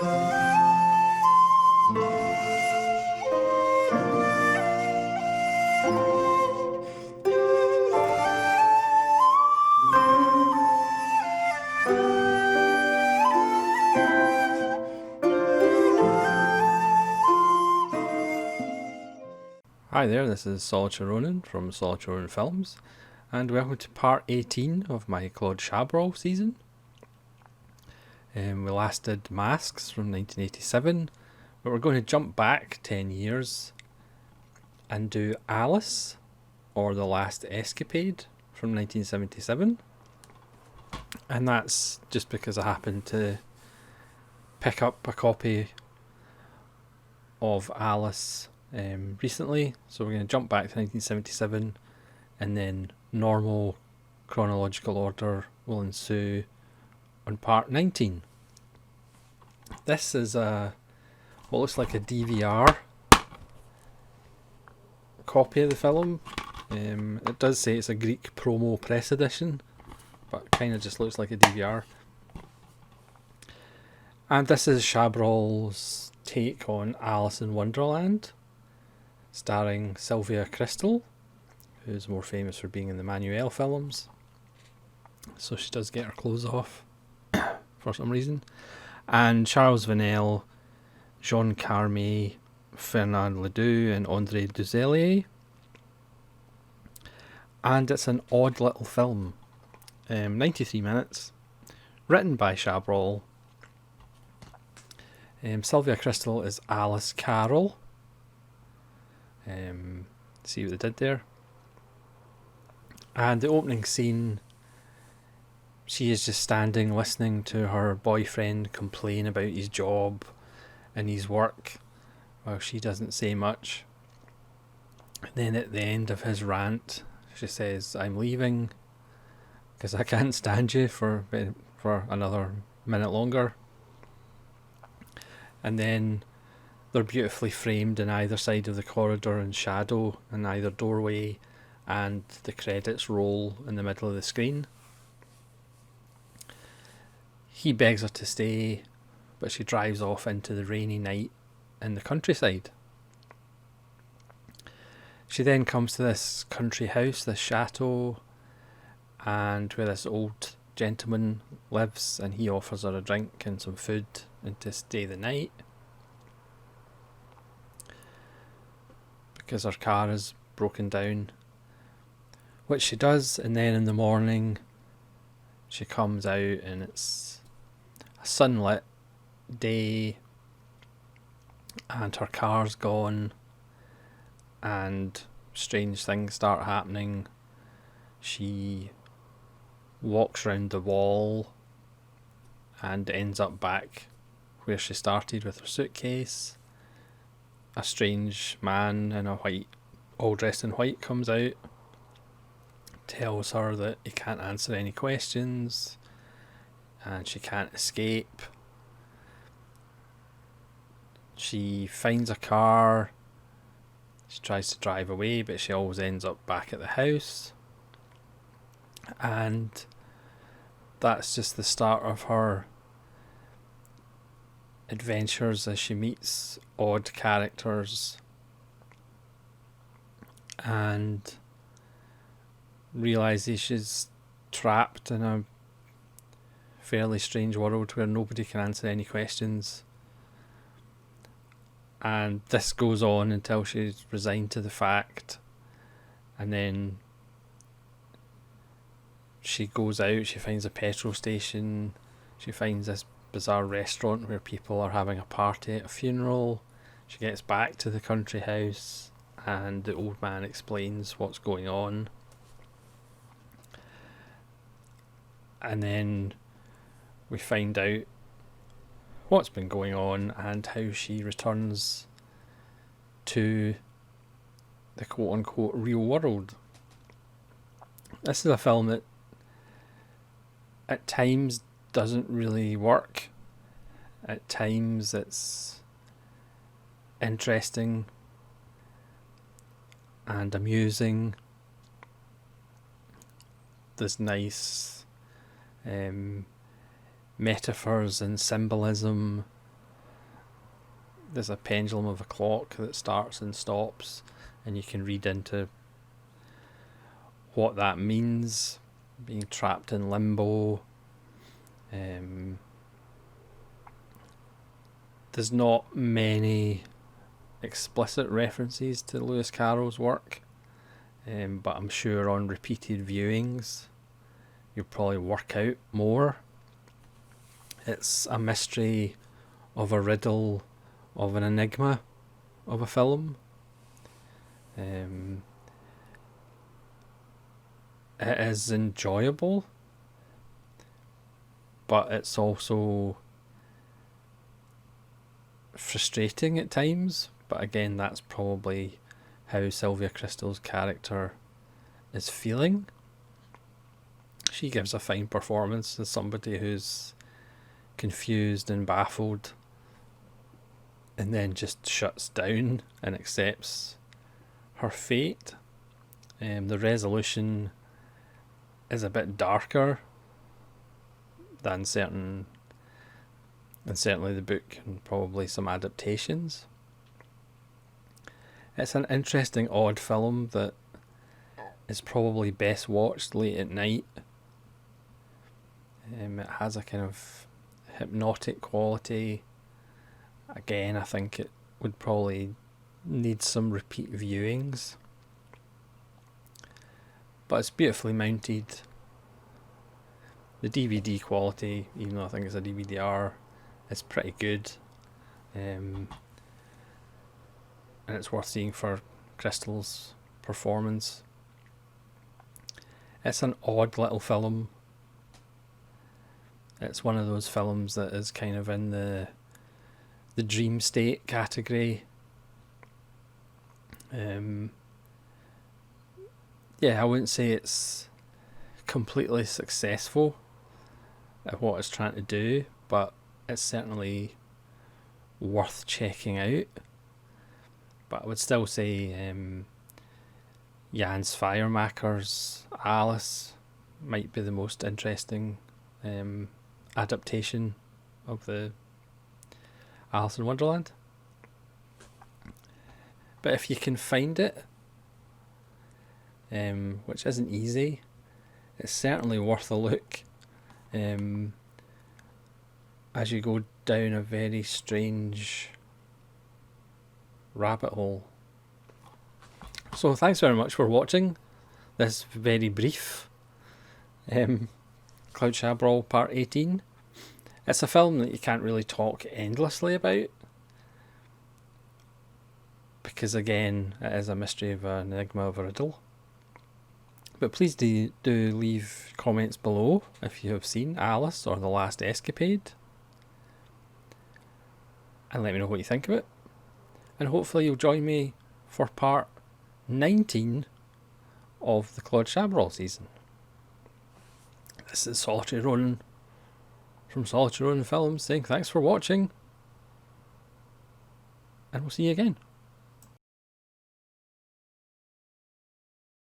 Hi there, this is CLAUDE CHABROL from CLAUDE CHABROL Films, and welcome to part 18 of my CLAUDE CHABROL season. We last did Masks from 1987, but we're going to jump back 10 years and do Alice, or The Last Escapade from 1977. And that's just because I happened to pick up a copy of Alice recently, so we're going to jump back to 1977, and then normal chronological order will ensue on part 19. This is what looks like a DVR copy of the film. It does say it's a Greek promo press edition, but kind of just looks like a DVR. And this is Chabrol's take on Alice in Wonderland, starring Sylvia Kristel, who's more famous for being in the Manuel films. So she does get her clothes off for some reason. And Charles Vanel, Jean Carmet, Fernand Ledoux and André Duzelier. And it's an odd little film. 93 minutes. Written by Chabrol. Sylvia Kristel is Alice Carroll. See what they did there. And the opening scene, she is just standing listening to her boyfriend complain about his job and his work while she doesn't say much. And then at the end of his rant, she says, "I'm leaving because I can't stand you for another minute longer." And then they're beautifully framed in either side of the corridor in shadow in either doorway, and the credits roll in the middle of the screen. He begs her to stay, but she drives off into the rainy night in the countryside. She then comes to this country house, this chateau, and where this old gentleman lives, and he offers her a drink and some food and to stay the night, because her car is broken down, which she does. And then in the morning she comes out and it's a sunlit day and her car's gone and strange things start happening. She walks round the wall and ends up back where she started with her suitcase. A strange man in a white, all dressed in white, comes out, tells her that he can't answer any questions and she can't escape. She finds a car, she tries to drive away, but she always ends up back at the house. And that's just the start of her adventures as she meets odd characters and realises she's trapped in a fairly strange world where nobody can answer any questions. And this goes on until she's resigned to the fact, and then she goes out, she finds a petrol station, she finds this bizarre restaurant where people are having a party at a funeral. She gets back to the country house and the old man explains what's going on. And then we find out what's been going on and how she returns to the quote-unquote real world. This is a film that at times doesn't really work. At times it's interesting and amusing. There's nice metaphors and symbolism there's a pendulum of a clock that starts and stops, and you can read into what that means, being trapped in limbo. There's not many explicit references to Lewis Carroll's work, but I'm sure on repeated viewings you'll probably work out more. It's a mystery of a riddle, of an enigma of a film. It is enjoyable, but it's also frustrating at times. But again, that's probably how Sylvia Kristel's character is feeling. She gives a fine performance as somebody who's confused and baffled, and then just shuts down and accepts her fate. The resolution is a bit darker than certainly the book and probably some adaptations. It's an interesting, odd film that is probably best watched late at night. It has a kind of hypnotic quality. Again, I think it would probably need some repeat viewings. But it's beautifully mounted. The DVD quality, even though I think it's a DVD-R, is pretty good. And it's worth seeing for Kristel's performance. It's an odd little film. It's one of those films that is kind of in the dream state category. I wouldn't say it's completely successful at what it's trying to do, but it's certainly worth checking out. But I would still say Jan Svajermaker's Alice might be the most interesting adaptation of the Alice in Wonderland. But if you can find it, which isn't easy, it's certainly worth a look as you go down a very strange rabbit hole. So thanks very much for watching this very brief CLAUDE CHABROL Part 18. It's a film that you can't really talk endlessly about, because again, it is a mystery of an enigma of a riddle. But please do leave comments below if you have seen Alice or The Last Escapade, and let me know what you think of it. And hopefully you'll join me for part 19 of the CLAUDE CHABROL season. This is Solitary Ronin from Solitary Ronin Films saying thanks for watching, and we'll see you again.